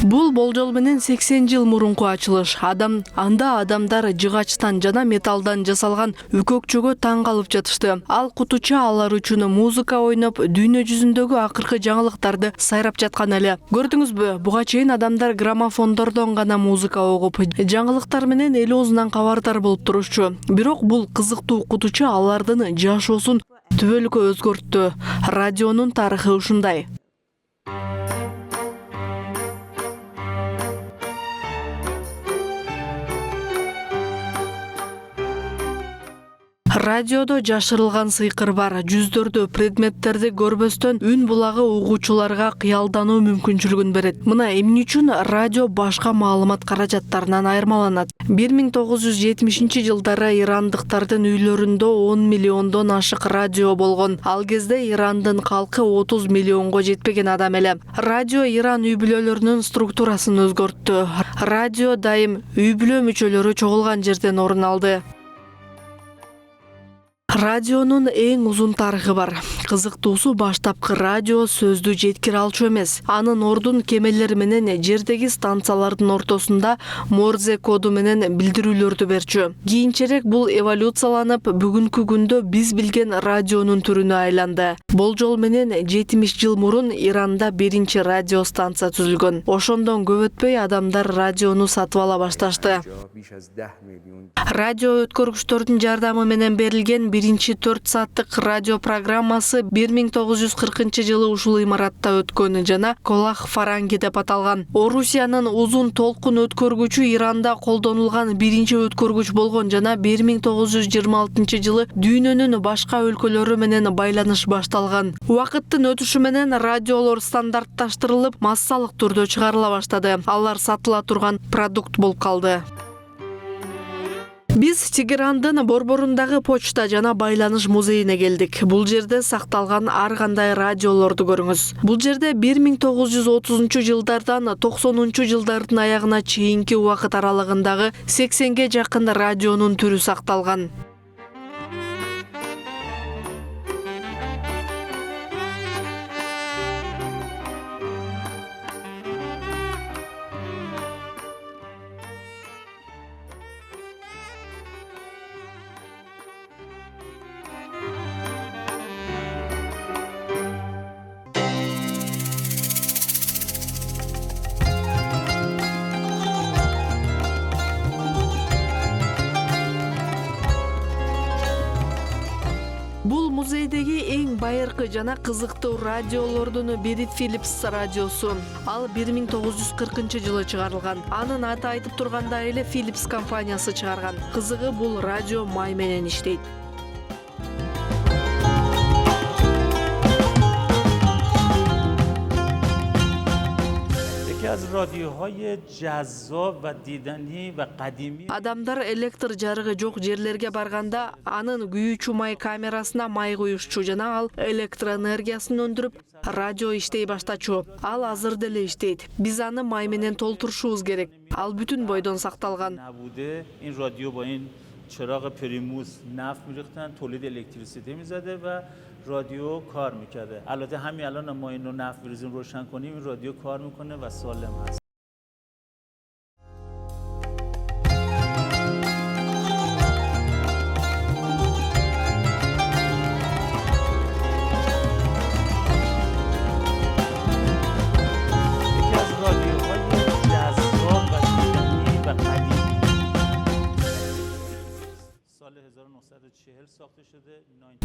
Бул болжол менен 80 жыл мурунку ачылыш. Анда адамдар жыгачтан жана металлдан жасалган үкөкчөгө таң калып жатышты. Ал кутуча алар үчүн музыка ойноп, дүйнө жүзүндөгү акыркы жаңылыктарды сайрап жаткан эле. Көрдүңүзбү? Буга чейин адамдар граммофондордон гана музыка угуп, жаңылыктар менен эл оозунан кабардар болуп турушчу. Бирок бул кызыктуу кутуча алардын жашоосун түбөлүккө өзгөрттү. Радионун тарыхы ушундай. Радиодо жашырылган сыйкыр бар. Жүздөрдө предметтерди көрбөстөн үн булагы угуучуларга кыялдануу мүмкүнчүлүгүн берет. Мына эмне үчүн радио башка маалымат каражаттарынан айырмаланат. 1970-жылдары ирандыктардын үйлөрүндө 10 миллиондон ашык радио болгон. Ал кезде Ирандын калкы 30 миллионго жетпеген адам эле. Радио Иран үй бүлөлөрүнүн структурасын өзгөрттү. Радио дайым үй бүлө мүчөлөрү чогулган жерден орун алды. Радионун эң узун тарыхы бар. Кызыктуусу баштапкы радио сөздү жеткире алчу эмес. Анын ордун кемелер менен жердеги станциялардын ортосунда Морзе коду менен билдирүүлөрдү берчү. Кийинчерээк бул эволюцияланып, бүгүнкү күндө биз билген радионун түрүнө айланды. Болжол менен 70 жыл мурун Иранда биринчи радио станция түзүлгөн. Ошондон көп өтпөй адамдар радиону сатып ала башташты. Радио өткөргүчтөрдүн жардамы менен берилген биринчи 4 сааттык радио программасы 1940-жылы ушул имаратта өткөнү жана Колах Фаранги деп аталган. Орусиянын узун толкун өткөргүчү Иранда колдонулган биринчи өткөргүч болгон жана 1926-жылы дүйнөнүн башка өлкөлөрү менен байланыш башталган. Убакыттын өтүшү менен радиолор стандартташтырылып, массалык түрдө чыгарыла баштады. Алар сатыла турган продукт болуп калды. Биз Тегерандын борборундагы почта жана байланыш музейине келдик. Бул жерде сакталган ар кандай радиолорду көрүңүз. Бул жерде 1930-жылдардан 90-жылдардын аягына чейинки убакыт аралыгындагы 80ге жакын радионун түрү сакталган. Бул музейдеги эң байыркы жана кызыктуу радиолордун бири Philips радиосу. Ал 1940-жылы чыгарылган. Анын аты айтып тургандай эле Philips компаниясы чыгарган. Кызыгы бул радио май менен иштейт. Адамдар электр жарыгы жок жерлерге барганда анын күйүүчү май камерасына май куюшчу жана ал электр энергиясын өндүрүп, радио иштей баштачу. Ал азыр деле иштейт. Биз аны май менен толтурушубуз керек. Ал бүтүн бойдон сакталган. چراغ پریموس نفت می‌ریختن تولید الکتریسیته می‌زده و رادیو کار می‌کرده. البته همین الان ما اینو نفت بریزیم روشن کنیم این رادیو کار می‌کنه و سالم هست.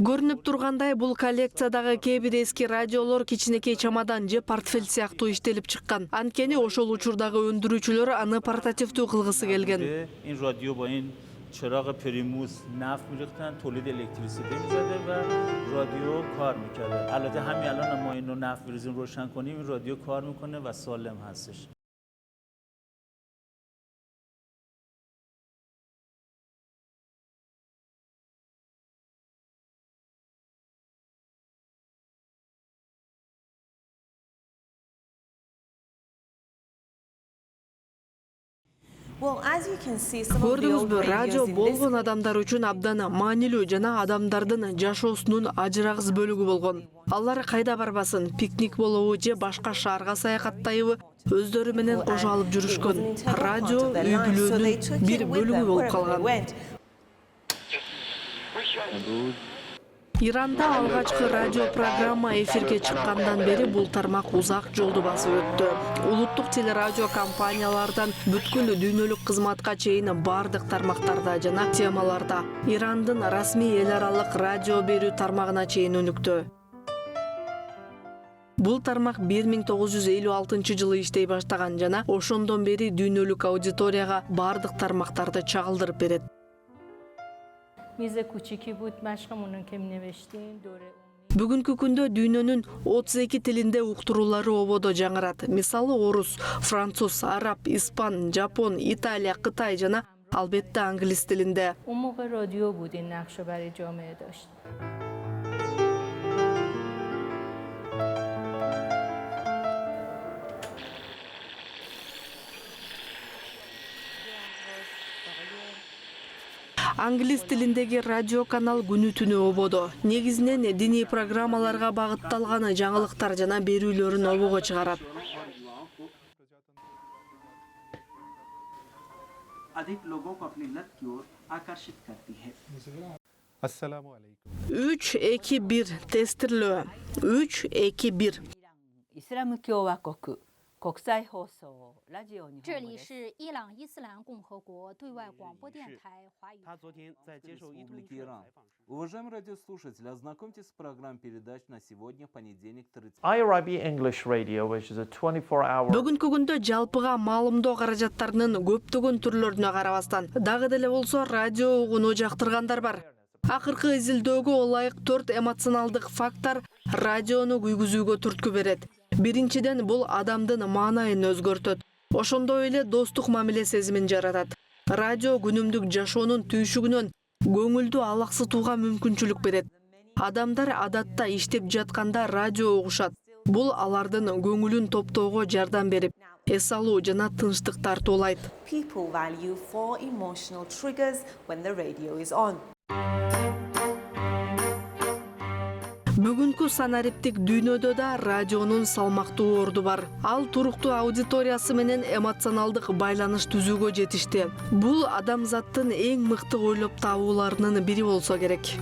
Көрүнүп тургандай, бул коллекциядагы кээ бир эски радиолор кичинекей чамадан же портфель сыяктуу иштелип чыккан. Анткени ошол учурдагы өндүрүүчүлөр аны портативдүү кылгысы келген. چراغ پریموس نفت می‌ریختن تولید الکتریسیته می‌زده و رادیو کار می‌کرده. البته همین الان ما اینو نفت بریزیم روشن کنیم این رادیو کار می‌کنه و سالم هستش. Көрдүңүзбү, радио болгон адамдар үчүн абдан маанилүү жана адамдардын жашоосунун ажырагыс бөлүгү болгон. Алар кайда барбасын, пикник болобу же башка шаарга саякаттайбы, өздөрү менен кошо алып жүрүшкөн. Радио үй бүлөнүн бир бөлүгү болуп калган. Иранда алгачкы радио программа эфирге чыккандан бери бул тармак узак жолду басып өттү. Улуттук телерадио компаниялардан бүткүл дүйнөлүк кызматка чейин бардык тармактарда жана темаларда Ирандын расмий эл аралык радио берүү тармагына чейин өнүктү. Бул тармак 1956 иштей баштаган жана ошондон бери дүйнөлүк аудиторияга бардык тармактарды чагылдырып берет. میز کوچیکی بود مشقمون که نوشتیم دوره Бүгүнкү күндө дүйнөнүн 32 тилинде уктуруулары ободо жаңырат. Мисалы орус, француз, араб, испан, жапон, италия, кытай жана албетте англис тилинде. اون موقع رادیو بود این نقش رو برای جامعه داشت. Англис тилиндеги радио канал күнү түнү ободо. Негизинен диний программаларга багытталган жаңылыктар жана берүүлөрүн обого чыгарат. अधिक लोगों को अपनी लत की ओर आकर्षित करती है। 3-2-1 тестирлөө. 3-2-1. イスラム共和国国際放送ラジオ日这本語です。里是伊朗伊斯兰共和国对外广播电台华语。他昨天在接受一通 Республики Иран. Уважаемые радиослушатели, ознакомьтесь с программой передач на сегодня, понедельник, 30. IRIB English Radio, which is a 24-hour. Бүгүнкү күндө жалпыга маалымдоо каражаттарынын көптөгөн түрлөрүнө карабастан дагы деле болсо радио угууну жактыргандар бар. Акыркы изилдөөгө ылайык 4 эмоционалдык фактор радиону күйгүзүүгө түрткү берет. Биринчиден бул адамдын маанайын өзгөртөт. Ошондой эле достук мамиле сезимин жаратат. Радио күнүмдүк жашоонун түйшүгүнөн көңүлдү алаксытууга мүмкүнчүлүк берет. Адамдар адатта иштеп жатканда радио угушат. Бул алардын көңүлүн топтоого жардам берип, эс алуу жана тынчтык тартуулайт. People value 4 emotional triggers when the radio is on. Бүгүнкү санариптик дүйнөдө да радионун салмактуу орду бар. Ал туруктуу аудиториясы менен эмоционалдык байланыш түзүүгө жетишти. Бул адамзаттын эң мыкты ойлоп табууларынын бири болсо керек.